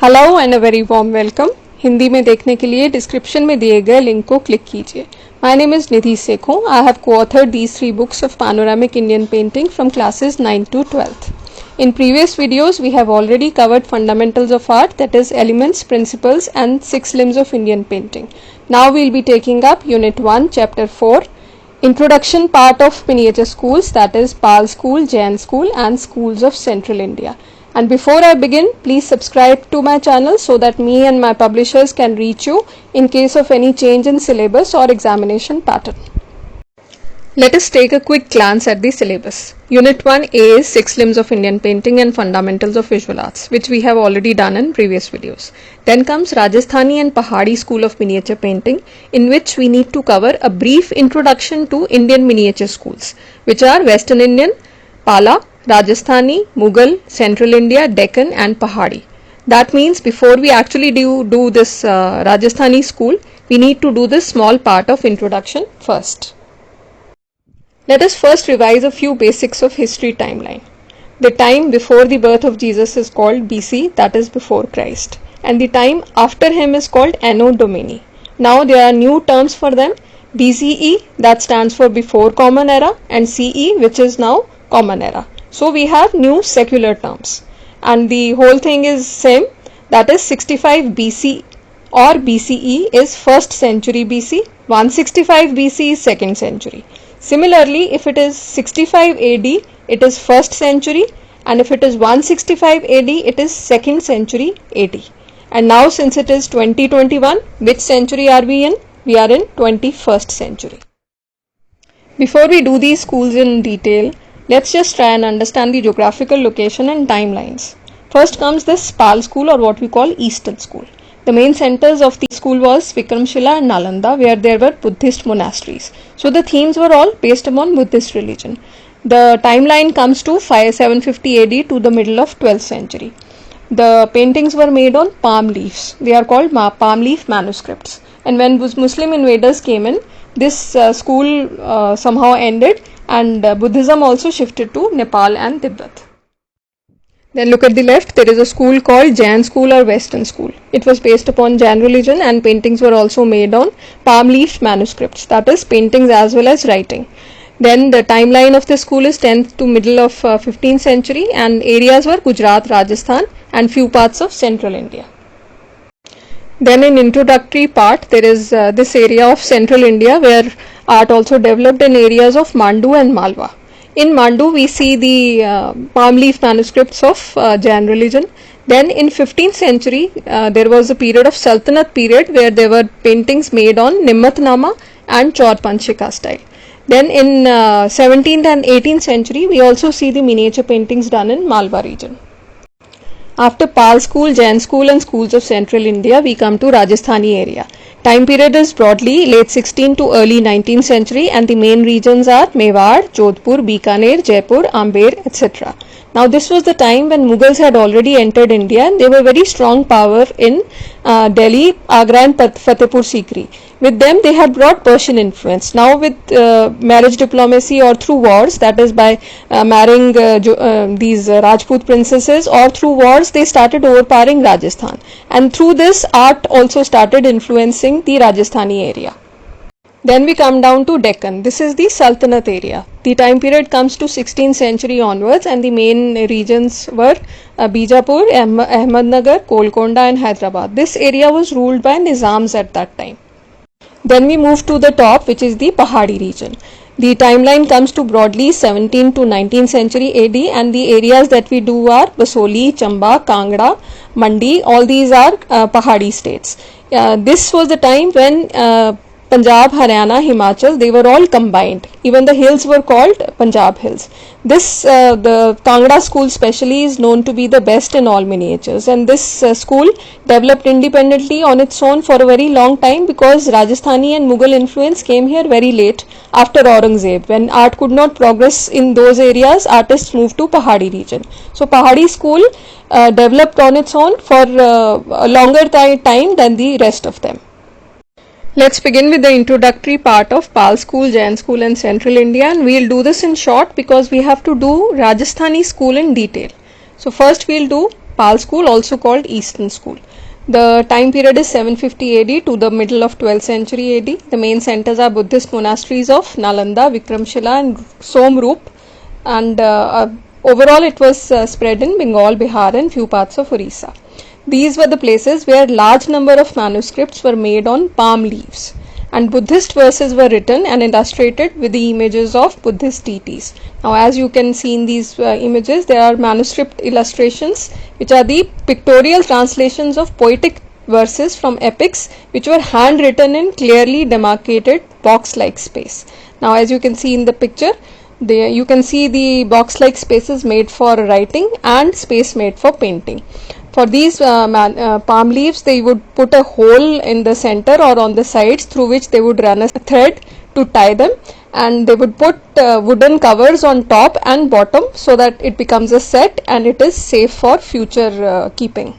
Hello and a very warm welcome. Hindi में देखने के लिए डिस्क्रिप्शन में दिए गए लिंक को क्लिक कीजिए। My name is Nidhi Sekhon. I have co-authored these 3 books of panoramic Indian painting from classes 9 to 12th. In previous videos, we have already covered fundamentals of art, that is elements, principles and 6 limbs of Indian painting. Now we will be taking up Unit 1, Chapter 4, Introduction part of miniature schools, that is Pal School, Jain School and Schools of Central India. And before I begin, please subscribe to my channel so that me and my publishers can reach you in case of any change in syllabus or examination pattern. Let us take a quick glance at the syllabus. Unit 1A is 6 limbs of Indian painting and fundamentals of visual arts, which we have already done in previous videos. Then comes Rajasthani and Pahadi school of miniature painting, in which we need to cover a brief introduction to Indian miniature schools, which are Western Indian, Pala, Rajasthani, Mughal, Central India, Deccan and Pahadi. That means before we actually do this Rajasthani school, we need to do this small part of introduction first. Let us first revise a few basics of history timeline. The time before the birth of Jesus is called BC, that is before Christ, and the time after him is called Anno Domini. Now there are new terms for them: BCE, that stands for before Common Era, and CE, which is now Common Era. So we have new secular terms, and the whole thing is same, that is 65 BC or BCE is 1st century BC, 165 BC is 2nd century. Similarly, if it is 65 AD, it is 1st century, and if it is 165 AD, it is 2nd century AD. And now since it is 2021, which century are we in? We are in 21st century. Before we do these schools in detail, let's just try and understand the geographical location and timelines. First comes this Pal school, or what we call Eastern school. The main centers of the school was Vikramshila and Nalanda, where there were Buddhist monasteries. So the themes were all based upon Buddhist religion. The timeline comes to 750 AD to the middle of 12th century. The paintings were made on palm leaves. They are called palm leaf manuscripts. And when Muslim invaders came in, this school somehow ended, and Buddhism also shifted to Nepal and Tibet. Then look at the left, there is a school called Jain school or Western school. It was based upon Jain religion, and paintings were also made on palm leaf manuscripts, that is paintings as well as writing. Then the timeline of the school is 10th to middle of 15th century, and areas were Gujarat, Rajasthan and few parts of Central India. Then in introductory part, there is this area of Central India where art also developed in areas of Mandu and Malwa. In Mandu, we see the palm leaf manuscripts of Jain religion. Then in 15th century, there was a period of Sultanate period where there were paintings made on Nimmatnama and Chaur Panchika style. Then in 17th and 18th century, we also see the miniature paintings done in Malwa region. After Pal school, Jain school and schools of Central India, we come to Rajasthani area. Time period is broadly late 16th to early 19th century, and the main regions are Mewar, Jodhpur, Bikaner, Jaipur, Amber, etc. Now this was the time when Mughals had already entered India, and they were very strong power in Delhi, Agra and Fatehpur Sikri. With them, they had brought Persian influence. Now with marriage diplomacy or through wars, that is by marrying these Rajput princesses, or through wars, they started overpowering Rajasthan. And through this, art also started influencing the Rajasthani area. Then we come down to Deccan. This is the Sultanate area. The time period comes to 16th century onwards, and the main regions were Bijapur, Ahmednagar, Golconda and Hyderabad. This area was ruled by Nizams at that time. Then we move to the top, which is the Pahadi region. The timeline comes to broadly 17th to 19th century AD, and the areas that we do are Basoli, Chamba, Kangra, Mandi. All these are Pahadi states. This was the time when Punjab, Haryana, Himachal, they were all combined. Even the hills were called Punjab Hills. This, the Kangra school specially, is known to be the best in all miniatures, and this school developed independently on its own for a very long time, because Rajasthani and Mughal influence came here very late after Aurangzeb. When art could not progress in those areas, artists moved to Pahadi region. So Pahadi school developed on its own for a longer time than the rest of them. Let's begin with the introductory part of Pal school, Jain school and Central India, and we'll do this in short because we have to do Rajasthani school in detail. So first we'll do Pal School, also called Eastern School. The time period is 750 AD to the middle of 12th century AD. The main centers are Buddhist monasteries of Nalanda, Vikramshila and Somrup, and overall it was spread in Bengal, Bihar and few parts of Orissa. These were the places where large number of manuscripts were made on palm leaves, and Buddhist verses were written and illustrated with the images of Buddhist deities. Now, as you can see in these images, there are manuscript illustrations which are the pictorial translations of poetic verses from epics which were handwritten in clearly demarcated box-like space. Now, as you can see in the picture, you can see the box-like spaces made for writing and space made for painting. For these palm leaves, they would put a hole in the center or on the sides through which they would run a thread to tie them, and they would put wooden covers on top and bottom so that it becomes a set and it is safe for future keeping.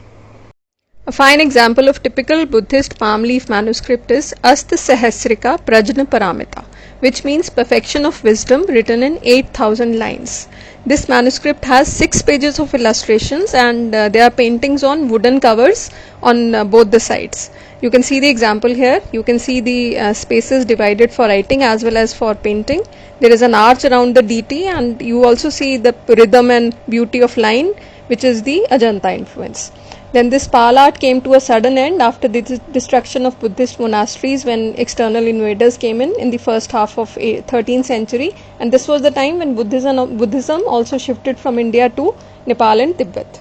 A fine example of typical Buddhist palm leaf manuscript is Asta Sahasrika Prajna Paramita, which means perfection of wisdom, written in 8,000 lines. This manuscript has 6 pages of illustrations, and there are paintings on wooden covers on both the sides. You can see the example here. You can see the spaces divided for writing as well as for painting. There is an arch around the deity, and you also see the rhythm and beauty of line, which is the Ajanta influence. Then this Pal art came to a sudden end after the destruction of Buddhist monasteries when external invaders came in the first half of 13th century, and this was the time when Buddhism also shifted from India to Nepal and Tibet.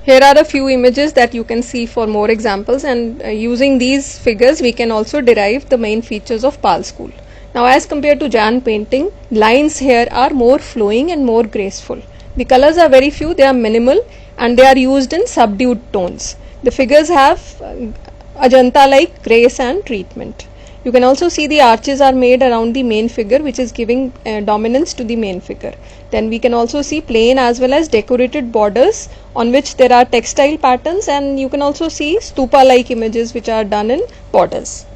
Here are a few images that you can see for more examples, and using these figures we can also derive the main features of Pal school. Now, as compared to Jan painting, lines here are more flowing and more graceful. The colors are very few, they are minimal, and they are used in subdued tones. The figures have Ajanta-like grace and treatment. You can also see the arches are made around the main figure, which is giving dominance to the main figure. Then we can also see plain as well as decorated borders on which there are textile patterns, and you can also see stupa-like images which are done in borders.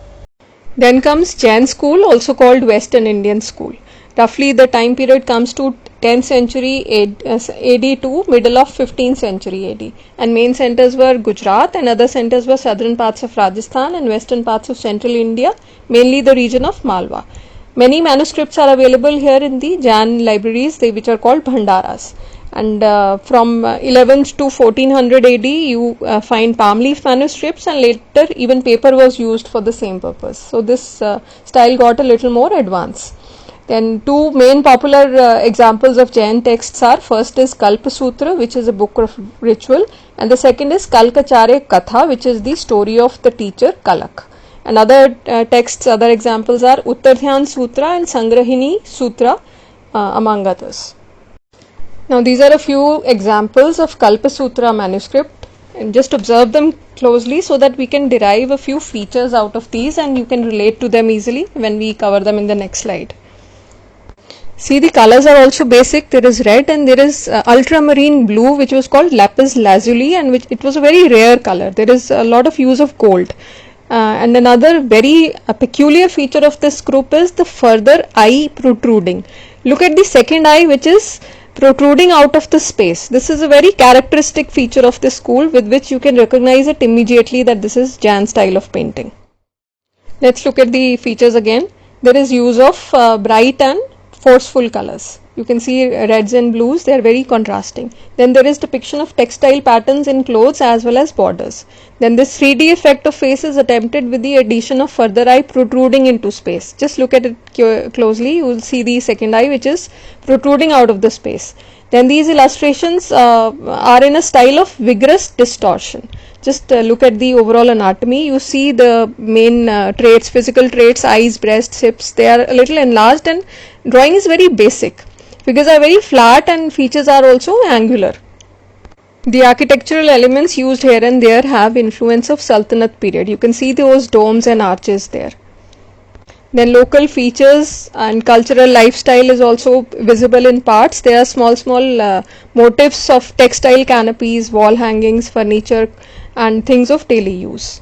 Then comes Jain school, also called Western Indian school. Roughly the time period comes to 10th century AD to middle of 15th century AD, and main centers were Gujarat and other centers were southern parts of Rajasthan and western parts of central India, mainly the region of Malwa. Many manuscripts are available here in the Jain libraries, which are called Bhandaras, and from 11th to 1400 AD you find palm leaf manuscripts, and later even paper was used for the same purpose. So this style got a little more advanced. Then two main popular examples of Jain texts are, first is Kalpa Sutra, which is a book of ritual, and the second is Kalkacharya Katha, which is the story of the teacher Kalak. And other other examples are Uttardhyan Sutra and Sangrahini Sutra, among others. Now these are a few examples of Kalpa Sutra manuscript, and just observe them closely so that we can derive a few features out of these and you can relate to them easily when we cover them in the next slide. See, the colors are also basic. There is red and there is ultramarine blue, which was called lapis lazuli, and which it was a very rare color. There is a lot of use of gold. And another very peculiar feature of this group is the further eye protruding. Look at the second eye, which is protruding out of the space. This is a very characteristic feature of this school with which you can recognize it immediately that this is Jain style of painting. Let's look at the features again. There is use of bright and forceful colors. You can see reds and blues, they are very contrasting. Then there is depiction of textile patterns in clothes as well as borders. Then this 3D effect of face is attempted with the addition of further eye protruding into space. Just look at it closely, you will see the second eye which is protruding out of the space. Then these illustrations are in a style of vigorous distortion. Just look at the overall anatomy. You see the main traits, physical traits, eyes, breasts, hips, they are a little enlarged, and drawing is very basic. Figures are very flat and features are also angular. The architectural elements used here and there have influence of Sultanate period. You can see those domes and arches there. Then local features and cultural lifestyle is also visible in parts. There are small motifs of textile canopies, wall hangings, furniture and things of daily use.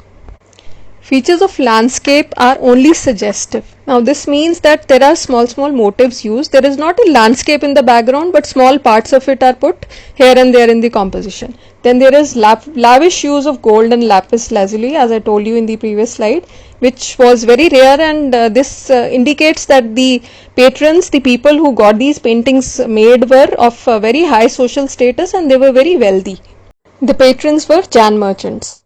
Features of landscape are only suggestive. Now this means that there are small motifs used. There is not a landscape in the background, but small parts of it are put here and there in the composition. Then there is lavish use of gold and lapis lazuli, as I told you in the previous slide, which was very rare, and this indicates that the patrons, the people who got these paintings made, were of very high social status and they were very wealthy. The patrons were Jan merchants.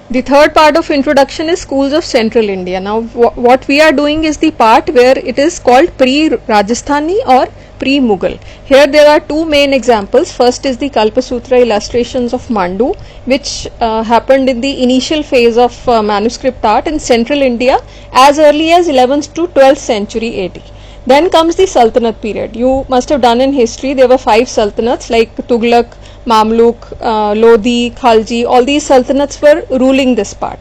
The third part of introduction is schools of central India. Now what we are doing is the part where it is called pre-Rajasthani or pre-Mughal. Here there are two main examples. First is the Kalpasutra illustrations of Mandu, which happened in the initial phase of manuscript art in central India as early as 11th to 12th century AD. Then comes the Sultanate period. You must have done in history, there were 5 sultanates like Tughlaq, Mamluk, Lodi, Khalji. All these sultanates were ruling this part.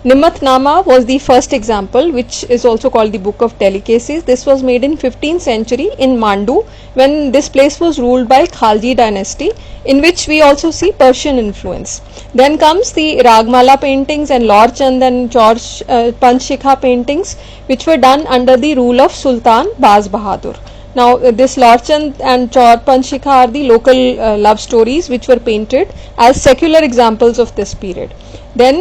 Nimmatnama was the first example, which is also called the Book of Delicacies. This was made in 15th century in Mandu, when this place was ruled by Khalji dynasty, in which we also see Persian influence. Then comes the Ragmala paintings and Lord Chand and George Panchshikha paintings, which were done under the rule of Sultan Baz Bahadur. Now this Lord Chand and Chaur Panchshikha are the local love stories which were painted as secular examples of this period. Then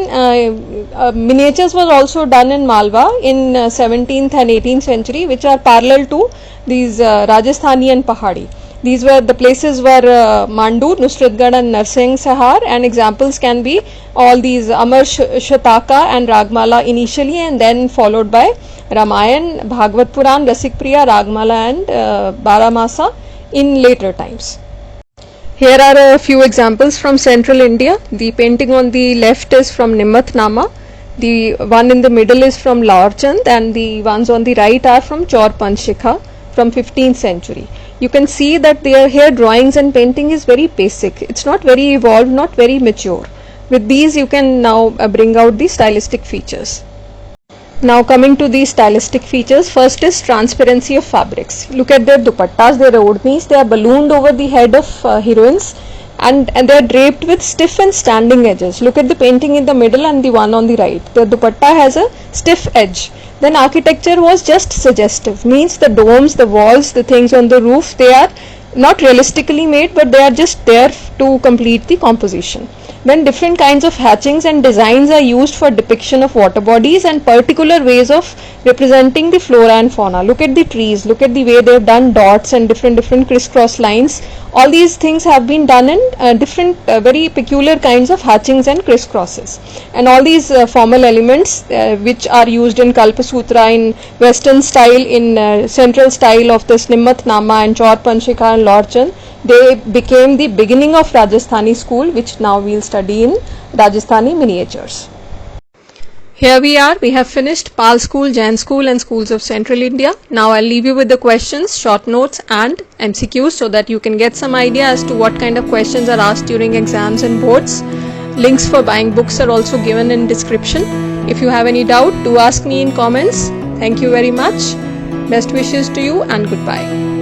miniatures was also done in Malwa in 17th and 18th century, which are parallel to these Rajasthani and Pahadi. These were the places were Mandu, Nusratgarh and Narsingh Sahar, and examples can be all these Amar Shataka and Ragmala initially, and then followed by Ramayan, Bhagavad Puran, Rasik Priya, Ragmala and Baramasa in later times. Here are a few examples from central India. The painting on the left is from Nimmatnama, the one in the middle is from Lord Chand, and the ones on the right are from Chaur Panchshikha from 15th century. You can see that their here drawings and painting is very basic. It's not very evolved, not very mature. With these you can now bring out the stylistic features. Now coming to these stylistic features, first is transparency of fabrics. Look at their dupattas, their odhnis, they are ballooned over the head of heroines, and they are draped with stiff and standing edges. Look at the painting in the middle and the one on the right. The dupatta has a stiff edge. Then architecture was just suggestive, means the domes, the walls, the things on the roof, they are not realistically made, but they are just there to complete the composition. Then different kinds of hatchings and designs are used for depiction of water bodies and particular ways of representing the flora and fauna. Look at the trees, look at the way they have done dots and different crisscross lines. All these things have been done in different very peculiar kinds of hatchings and crisscrosses. And all these formal elements which are used in Kalpasutra, in western style, in central style of this Nimmatnama and Chaur Panchshikha and Lord Chand, they became the beginning of Rajasthani school, which now we will study in Rajasthani miniatures. Here we are, we have finished Pal school, Jain school and schools of central India. Now I'll leave you with the questions, short notes and MCQs so that you can get some idea as to what kind of questions are asked during exams and boards. Links for buying books are also given in description. If you have any doubt, do ask me in comments. Thank you very much. Best wishes to you and goodbye.